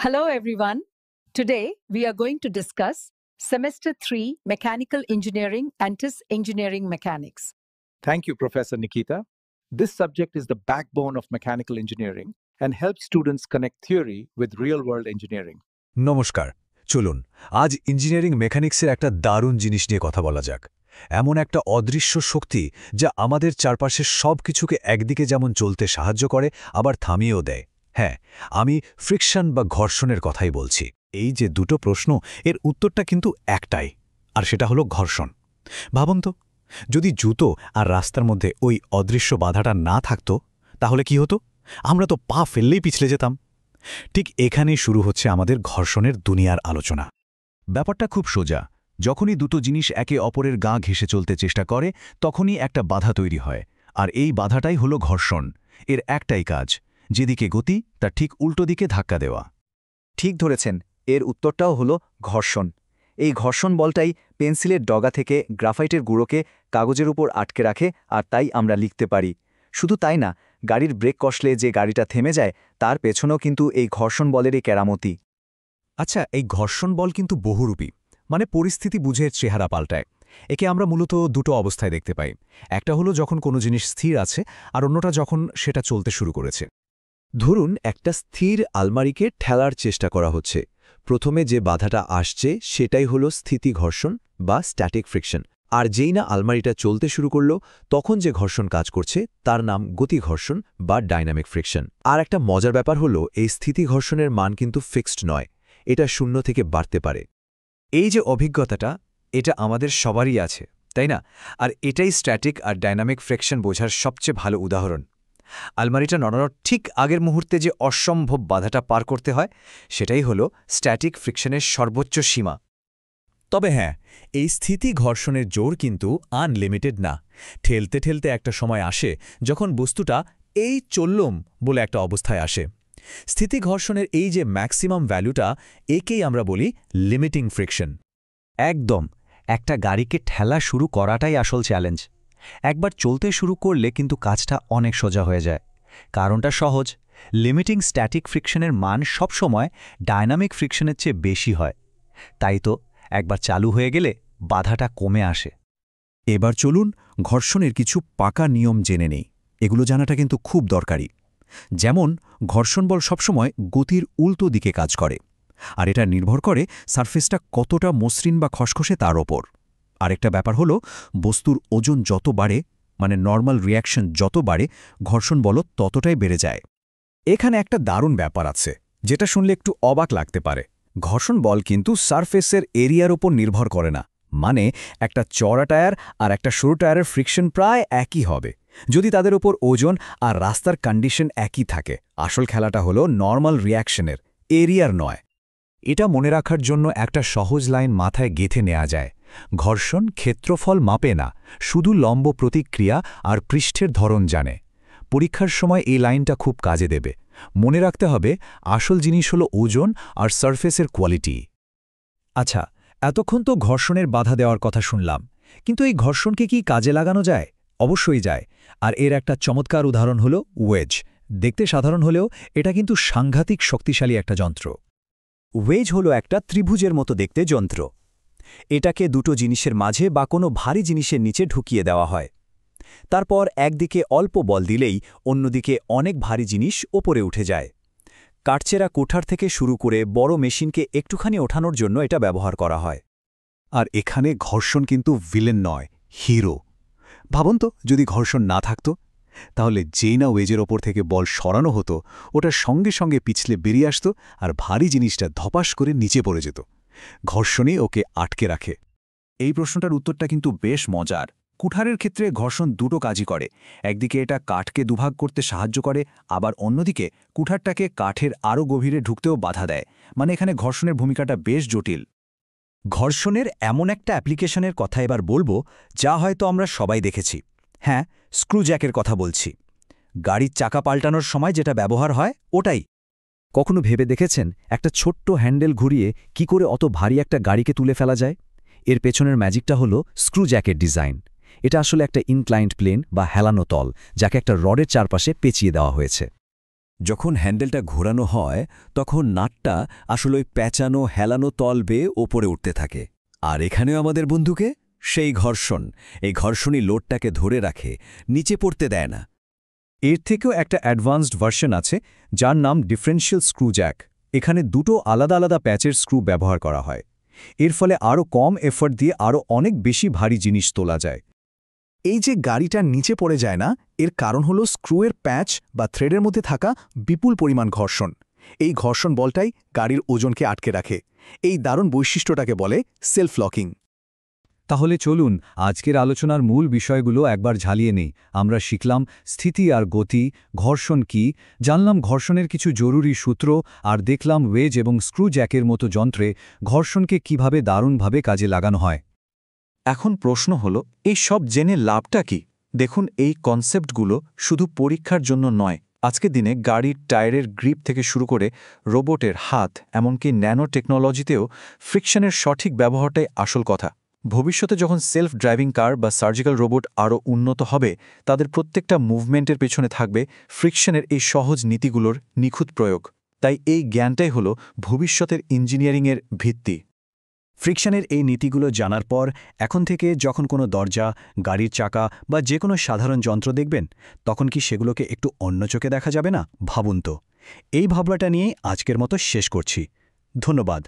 Hello, everyone. Today, we are going to discuss Semester 3 Mechanical Engineering and TIS Engineering Mechanics. Thank you, Professor Nikita. This subject is the backbone of mechanical engineering and helps students connect theory with real-world engineering. নমস্কার চলুন আজ engineering মেকানিক্সের একটা দারুণ জিনিস নিয়ে কথা বলা যাক এমন একটা অদৃশ্য শক্তি যা আমাদের চারপাশের সব কিছুকে একদিকে যেমন চলতে সাহায্য করে আবার থামিয়েও দেয় হ্যাঁ আমি ফ্রিকশন বা ঘর্ষণের কথাই বলছি এই যে দুটো প্রশ্ন এর উত্তরটা কিন্তু একটাই আর সেটা হলো ঘর্ষণ ভাবুন তো যদি জুতো আর রাস্তার মধ্যে ওই অদৃশ্য বাধাটা না থাকতো তাহলে কি হতো আমরা তো পা ফেললেই পিছলে যেতাম ঠিক এখানেই শুরু হচ্ছে আমাদের ঘর্ষণের দুনিয়ার আলোচনা ব্যাপারটা খুব সোজা যখনই দুটো জিনিস একে অপরের গা ঘেঁষে চলতে চেষ্টা করে তখনই একটা বাধা তৈরি হয় আর এই বাধাটাই হলো ঘর্ষণ এর একটাই কাজ যেদিকে গতি তার ঠিক উল্টো দিকে ধাক্কা দেওয়া ঠিক ধরেছেন এর উত্তরটাও হলো ঘর্ষণ এই ঘর্ষণ বলটাই পেন্সিলের ডগা থেকে গ্রাফাইটের গুঁড়োকে কাগজের উপর আটকে রাখে আর তাই আমরা লিখতে পারি শুধু তাই না গাড়ির ব্রেক কষলে যে গাড়িটা থেমে যায় তার পেছনেও কিন্তু এই ঘর্ষণ বলেরই কেরামতি আচ্ছা এই ঘর্ষণ বল কিন্তু বহুরূপী মানে পরিস্থিতি বুঝে চেহারা পাল্টায় একে আমরা মূলত দুটো অবস্থায় দেখতে পাই একটা হলো যখন কোনো জিনিস স্থির আছে আর অন্যটা যখন সেটা চলতে শুরু করেছে ধরুন একটা স্থির আলমারিকে ঠেলার চেষ্টা করা হচ্ছে প্রথমে যে বাধাটা আসছে সেটাই হলো স্থিতি ঘর্ষণ বা স্ট্যাটিক ফ্রিকশন আর যেই না আলমারিটা চলতে শুরু করল তখন যে ঘর্ষণ কাজ করছে তার নাম গতি ঘর্ষণ বা ডাইনামিক ফ্রিকশন আর একটা মজার ব্যাপার হলো এই স্থিতি ঘর্ষণের মান কিন্তু ফিক্সড নয় এটা শূন্য থেকে বাড়তে পারে এই যে অভিজ্ঞতাটা এটা আমাদের সবারই আছে তাই না আর এটাই স্ট্যাটিক আর ডাইনামিক ফ্রিকশন বোঝার সবচেয়ে ভালো উদাহরণ আলমারিটা নড়ানোর ঠিক আগের মুহূর্তে যে অসম্ভব বাধাটা পার করতে হয় সেটাই হলো স্ট্যাটিক ফ্রিকশনের সর্বোচ্চ সীমা তবে হ্যাঁ এই স্থিতি ঘর্ষণের জোর কিন্তু আনলিমিটেড না ঠেলতে ঠেলতে একটা সময় আসে যখন বস্তুটা এই চললুম বলে একটা অবস্থায় আসে স্থিতি ঘর্ষণের এই যে ম্যাক্সিমাম ভ্যালুটা একেই আমরা বলি লিমিটিং ফ্রিকশন একদম একটা গাড়িকে ঠেলা শুরু করাটাই আসল চ্যালেঞ্জ একবার চলতে শুরু করলে কিন্তু কাজটা অনেক সোজা হয়ে যায় কারণটা সহজ লিমিটিং স্ট্যাটিক ফ্রিকশনের মান সবসময় ডায়নামিক ফ্রিকশনের চেয়ে বেশি হয় তাই তো একবার চালু হয়ে গেলে বাধাটা কমে আসে এবার চলুন ঘর্ষণের কিছু পাকা নিয়ম জেনে নেই এগুলো জানাটা কিন্তু খুব দরকারি যেমন ঘর্ষণ বল সবসময় গতির উল্টো দিকে কাজ করে আর এটা নির্ভর করে সারফেসটা কতটা মসৃণ বা খসখসে তার ওপর আরেকটা ব্যাপার হলো বস্তুর ওজন যত বাড়ে মানে নর্মাল রিয়াকশন যত বাড়ে ঘর্ষণ বল ততটাই বেড়ে যায় এখানে একটা দারুণ ব্যাপার আছে যেটা শুনলে একটু অবাক লাগতে পারে ঘর্ষণ বল কিন্তু সারফেসের এরিয়ার ওপর নির্ভর করে না মানে একটা চওড়া টায়ার আর একটা সরু টায়ারের ফ্রিকশন প্রায় একই হবে যদি তাদের ওপর ওজন আর রাস্তার কন্ডিশন একই থাকে আসল খেলাটা হলো নর্মাল রিয়াকশনের এরিয়ার নয় এটা মনে রাখার জন্য একটা সহজ লাইন মাথায় গেঁথে নেওয়া যায় ঘর্ষণ ক্ষেত্রফল মাপে না শুধু লম্ব প্রতিক্রিয়া আর পৃষ্ঠের ধরন জানে পরীক্ষার সময় এই লাইনটা খুব কাজে দেবে মনে রাখতে হবে আসল জিনিস হলো ওজন আর সারফেসের কোয়ালিটি আচ্ছা এতক্ষণ তো ঘর্ষণের বাধা দেওয়ার কথা শুনলাম কিন্তু এই ঘর্ষণকে কি কাজে লাগানো যায় অবশ্যই যায় আর এর একটা চমৎকার উদাহরণ হলো ওয়েজ দেখতে সাধারণ হলেও এটা কিন্তু সাংঘাতিক শক্তিশালী একটা যন্ত্র ওয়েজ হলো একটা ত্রিভুজের মতো দেখতে যন্ত্র এটাকে দুটো জিনিসের মাঝে বা কোনো ভারী জিনিসের নিচে ঢুকিয়ে দেওয়া হয় তারপর একদিকে অল্প বল দিলেই অন্যদিকে অনেক ভারী জিনিস ওপরে উঠে যায় কাঠচেরা কোঠার থেকে শুরু করে বড় মেশিনকে একটুখানি ওঠানোর জন্য এটা ব্যবহার করা হয় আর এখানে ঘর্ষণ কিন্তু ভিলেন নয় হিরো ভাবুন তো যদি ঘর্ষণ না থাকত তাহলে যেই না ওয়েজের ওপর থেকে বল সরানো হতো ওটা সঙ্গে সঙ্গে পিছলে বেরিয়ে আসত আর ভারী জিনিসটা ধপাস করে নিচে পড়ে যেত ঘর্ষণই ওকে আটকে রাখে এই প্রশ্নটার উত্তরটা কিন্তু বেশ মজার কুঠারের ক্ষেত্রে ঘর্ষণ দুটো কাজই করে একদিকে এটা কাঠকে দুভাগ করতে সাহায্য করে আবার অন্যদিকে কুঠারটাকে কাঠের আরও গভীরে ঢুকতেও বাধা দেয় মানে এখানে ঘর্ষণের ভূমিকাটা বেশ জটিল ঘর্ষণের এমন একটা অ্যাপ্লিকেশনের কথা এবার বলবো যা হয়তো আমরা সবাই দেখেছি হ্যাঁ স্ক্রুজ্যাকের কথা বলছি গাড়ির চাকা পাল্টানোর সময় যেটা ব্যবহার হয় ওটাই কখনো ভেবে দেখেছেন একটা ছোট্ট হ্যান্ডেল ঘুরিয়ে কি করে অত ভারী একটা গাড়িকে তুলে ফেলা যায় এর পেছনের ম্যাজিকটা হলো স্ক্রুজ্যাকের ডিজাইন এটা আসলে একটা ইনক্লাইন্ড প্লেন বা হেলানো তল যাকে একটা রডের চারপাশে পেঁচিয়ে দেওয়া হয়েছে যখন হ্যান্ডেলটা ঘোরানো হয় তখন নাটটা আসলে ওই প্যাঁচানো হেলানো তল বেয়ে ওপরে উঠতে থাকে। আর এখানেও আমাদের বন্ধুকে সেই ঘর্ষণ, এই ঘর্ষণই লোডটাকে ধরে রাখে, নিচে পড়তে দেয় না। এর থেকেও একটা অ্যাডভান্সড ভার্সন আছে যার নাম ডিফারেন্সিয়াল স্ক্রু জ্যাক। এখানে দুটো আলাদা আলাদা প্যাচের স্ক্রু ব্যবহার করা হয়। এর ফলে আরও কম এফোর্ট দিয়ে আরও অনেক বেশি ভারী জিনিস তোলা যায়। এই যে গাড়িটা নিচে পড়ে যায় না, এর কারণ হলো স্ক্রুয়ের প্যাচ বা থ্রেডের মধ্যে থাকা বিপুল পরিমাণ ঘর্ষণ। এই ঘর্ষণ বলটাই গাড়ির ওজনকে আটকে রাখে। এই দারুণ বৈশিষ্ট্যটাকে বলে সেলফ লকিং। তাহলে চলুন আজকের আলোচনার মূল বিষয়গুলো একবার ঝালিয়ে নেই। আমরা শিখলাম স্থিতি আর গতি, ঘর্ষণ কি, জানলাম ঘর্ষণের কিছু জরুরি সূত্র, আর দেখলাম ওয়েজ এবং স্ক্রু জ্যাকের মতো যন্ত্রে ঘর্ষণকে কিভাবে দারুণভাবে কাজে লাগানো হয়। এখন প্রশ্ন হলো, এই সব জেনে লাভটা কি? দেখুন, এই কনসেপ্টগুলো শুধু পরীক্ষার জন্য নয়। আজকের দিনে গাড়ির টায়ারের গ্রিপ থেকে শুরু করে রোবটের হাত, এমনকি ন্যানো টেকনোলজিতেও ফ্রিকশনের সঠিক ব্যবহারটাই আসল কথা। ভবিষ্যতে যখন সেলফ ড্রাইভিং কার বা সার্জিক্যাল রোবট আরও উন্নত হবে, তাদের প্রত্যেকটা মুভমেন্টের পেছনে থাকবে ফ্রিকশনের এই সহজ নীতিগুলোর নিখুঁত প্রয়োগ। তাই এই জ্ঞানটাই হলো ভবিষ্যতের ইঞ্জিনিয়ারিংয়ের ভিত্তি। ফ্রিকশনের এই নীতিগুলো জানার পর এখন থেকে যখন কোনো দরজা, গাড়ির চাকা বা যে কোনো সাধারণ যন্ত্র দেখবেন, তখন কি সেগুলোকে একটু অন্য চোখে দেখা যাবে না? ভাবুন তো। এই ভাবনাটা নিয়েই আজকের মতো শেষ করছি। ধন্যবাদ।